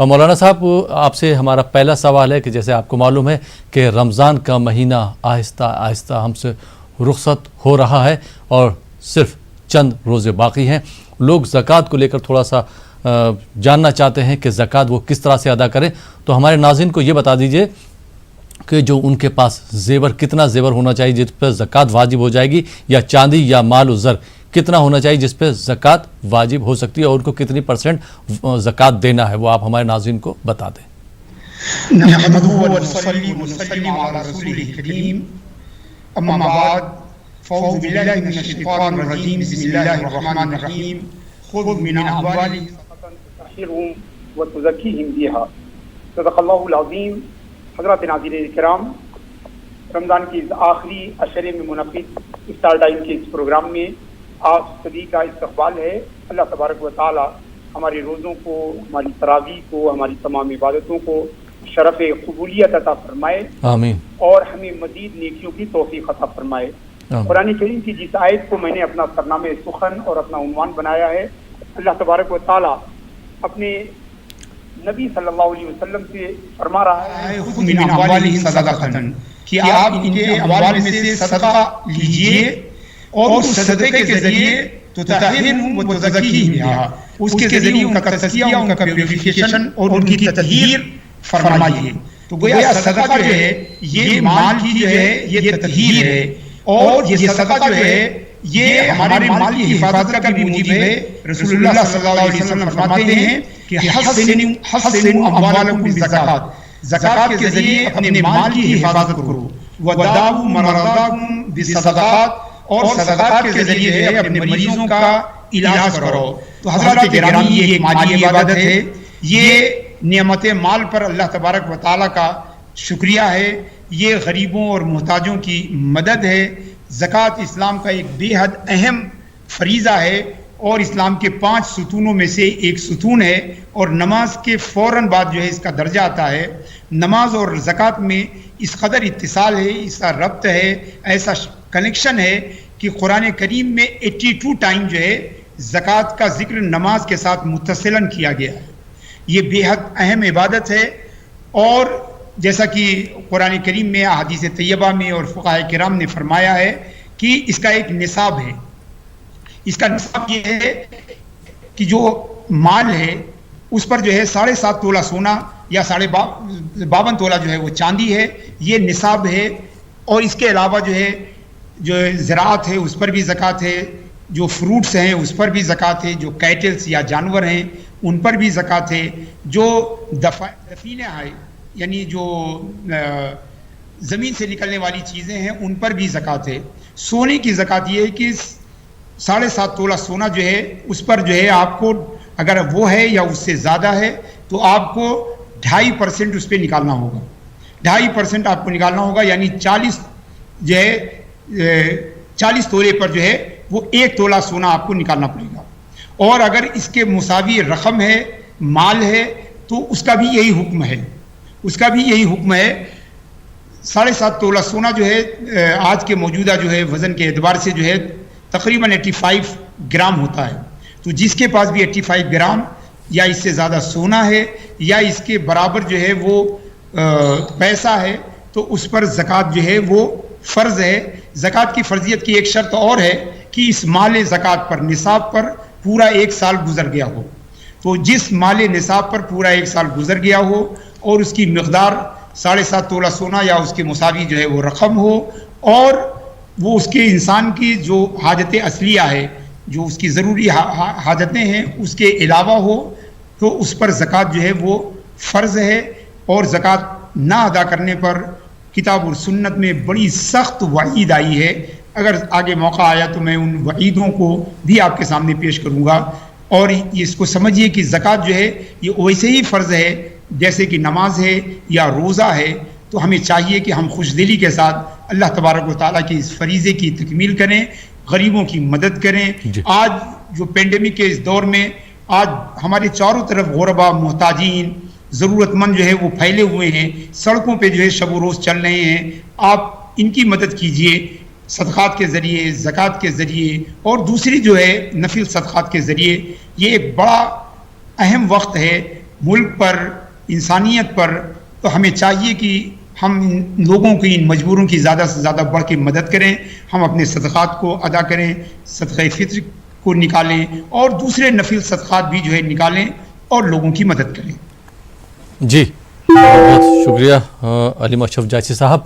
اور مولانا صاحب آپ سے ہمارا پہلا سوال ہے کہ جیسے آپ کو معلوم ہے کہ رمضان کا مہینہ آہستہ آہستہ ہم سے رخصت ہو رہا ہے اور صرف چند روزے باقی ہیں. لوگ زکوٰۃ کو لے کر تھوڑا سا جاننا چاہتے ہیں کہ زکوٰۃ وہ کس طرح سے ادا کریں. تو ہمارے ناظرین کو یہ بتا دیجئے کہ جو ان کے پاس زیور کتنا زیور ہونا چاہیے جس پہ زکوٰۃ واجب ہو جائے گی, یا چاندی یا مال و زر کتنا ہونا چاہیے جس پہ زکوٰۃ واجب ہو سکتی ہے, اور ان کو کتنی % زکوٰۃ دینا ہے, وہ آپ ہمارے ناظرین کو بتا دیں. نحمده ونصلي ونسلم على رسوله الكريم اما بعد فاعوذ بالله من الشيطان الرجيم بسم الله الرحمن الرحيم خذ من اموالهم صدقة تطهرهم وتزكيهم بها صدق الله العظيم. حضرات ناظرین کرام, رمضان کی آخری عشرے میں منعقد افطار ٹائم کے اس پروگرام میں آپ سبھی کا استقبال ہے. اللہ تبارک و تعالی ہمارے روزوں کو, ہماری تراویح کو, ہماری تمام عبادتوں کو شرف قبولیت عطا فرمائے, آمین, اور ہمیں مزید نیکیوں کی توفیق عطا فرمائے. قرآن کریم کی جس آیت کو میں نے اپنا سرنامہ سخن اور اپنا عنوان بنایا ہے, اللہ تبارک و تعالی اپنے نبی صلی اللہ علیہ وسلم سے فرما رہا ہے خذ من اموالہم صدقۃ, کہ آپ ان کے اموال میں سے صدقہ لیجئے اور اس صدقے کے ذریعے تطہرہم وتزکیہم بہا, اس کے ذریعے ان کا تزکیہ, ان کا پیوریفیکیشن اور ان کی تطہیر فرمائیے. تو گویا صدقہ جو ہے یہ مال کی جو ہے یہ تطہیر ہے, اور یہ صدقہ جو ہے یہ ہمارے مال کی حفاظت کا بھی موجب ہے. رسول اللہ صلی اللہ علیہ وسلم فرماتے ہیں کہ حسنوا اموالکم بالزکوٰۃ, زکوٰۃ کے ذریعے اپنے مال کی حفاظت کرو. وداؤوا مرضاکم بالصدقات, اور صدقات کے ذریعے جو ہے اپنے مریضوں کا علاج کرو. تو حضرات گرامی یہ ایک مالی عبادت ہے, یہ نعمت مال پر اللہ تبارک و تعالیٰ کا شکریہ ہے, یہ غریبوں اور محتاجوں کی مدد ہے. زکوٰۃ اسلام کا ایک بے حد اہم فریضہ ہے اور اسلام کے 5 ستونوں میں سے ایک ستون ہے, اور نماز کے فوراً بعد جو ہے اس کا درجہ آتا ہے. نماز اور زکوٰۃ میں اس قدر اتصال ہے, اس کا ربط ہے, ایسا کنیکشن ہے کہ قرآن کریم میں 82 ٹائم جو ہے زکوٰۃ کا ذکر نماز کے ساتھ متصلاً کیا گیا ہے. یہ بے حد اہم عبادت ہے, اور جیسا کہ قرآن کریم میں احادیث طیبہ میں اور فقہاء کرام نے فرمایا ہے کہ اس کا ایک نصاب ہے. اس کا نصاب یہ ہے کہ جو مال ہے اس پر جو ہے 7.5 تولہ سونا یا 52 تولہ جو ہے وہ چاندی ہے, یہ نصاب ہے. اور اس کے علاوہ جو ہے جو زراعت ہے اس پر بھی زکوٰۃ ہے, جو فروٹس ہیں اس پر بھی زکوٰۃ ہے, جو کیٹلس یا جانور ہیں ان پر بھی زکوٰۃ ہے, جو دفینہ ہے یعنی جو زمین سے نکلنے والی چیزیں ہیں ان پر بھی زکوٰۃ ہے. سونے کی زکوٰۃ یہ ہے کہ 7.5 تولہ سونا جو ہے اس پر جو ہے آپ کو اگر وہ ہے یا اس سے زیادہ ہے تو آپ کو 2.5% اس پہ نکالنا ہوگا. 2.5% آپ کو نکالنا ہوگا, یعنی 40 جو ہے 40 تولے پر جو ہے وہ 1 تولہ سونا آپ کو نکالنا پڑے گا. اور اگر اس کے مساوی رقم ہے, مال ہے, تو اس کا بھی یہی حکم ہے. اس کا بھی یہی حکم ہے. 7.5 تولہ سونا جو ہے آج کے موجودہ جو ہے وزن کے اعتبار سے جو ہے تقریباً 85 گرام ہوتا ہے. تو جس کے پاس بھی 85 گرام یا اس سے زیادہ سونا ہے یا اس کے برابر جو ہے وہ پیسہ ہے تو اس پر زکوٰۃ جو ہے وہ فرض ہے. زکوٰۃ کی فرضیت کی ایک شرط اور ہے کہ اس مال زکوٰۃ پر نصاب پر پورا 1 سال گزر گیا ہو. تو جس مال نصاب پر پورا 1 سال گزر گیا ہو اور اس کی مقدار 7.5 تولہ سونا یا اس کے مساوی جو ہے وہ رقم ہو, اور وہ اس کے انسان کی جو حاجت اصلیہ ہے, جو اس کی ضروری حاجتیں ہیں اس کے علاوہ ہو, تو اس پر زکوٰۃ جو ہے وہ فرض ہے. اور زکوٰۃ نہ ادا کرنے پر کتاب اور سنت میں بڑی سخت وعید آئی ہے. اگر آگے موقع آیا تو میں ان وعیدوں کو بھی آپ کے سامنے پیش کروں گا. اور اس کو سمجھیے کہ زکوٰۃ جو ہے یہ ویسے ہی فرض ہے جیسے کہ نماز ہے یا روزہ ہے. تو ہمیں چاہیے کہ ہم خوش دلی کے ساتھ اللہ تبارک و تعالیٰ کی اس فریضے کی تکمیل کریں, غریبوں کی مدد کریں. آج جو پینڈیمک کے اس دور میں آج ہمارے چاروں طرف غربا, محتاجین, ضرورت مند جو ہے وہ پھیلے ہوئے ہیں, سڑکوں پہ جو ہے شب و روز چل رہے ہیں. آپ ان کی مدد کیجئے صدقات کے ذریعے, زکوٰۃ کے ذریعے اور دوسری جو ہے نفل صدقات کے ذریعے. یہ ایک بڑا اہم وقت ہے ملک پر، انسانیت پر، تو ہمیں چاہیے کہ ہم لوگوں کی ان مجبوروں کی زیادہ سے زیادہ بڑھ کے مدد کریں. ہم اپنے صدقات کو ادا کریں، صدقہ فطر کو نکالیں اور دوسرے نفل صدقات بھی جو ہے نکالیں اور لوگوں کی مدد کریں. جی بہت شکریہ علیم اشرف جاچی صاحب.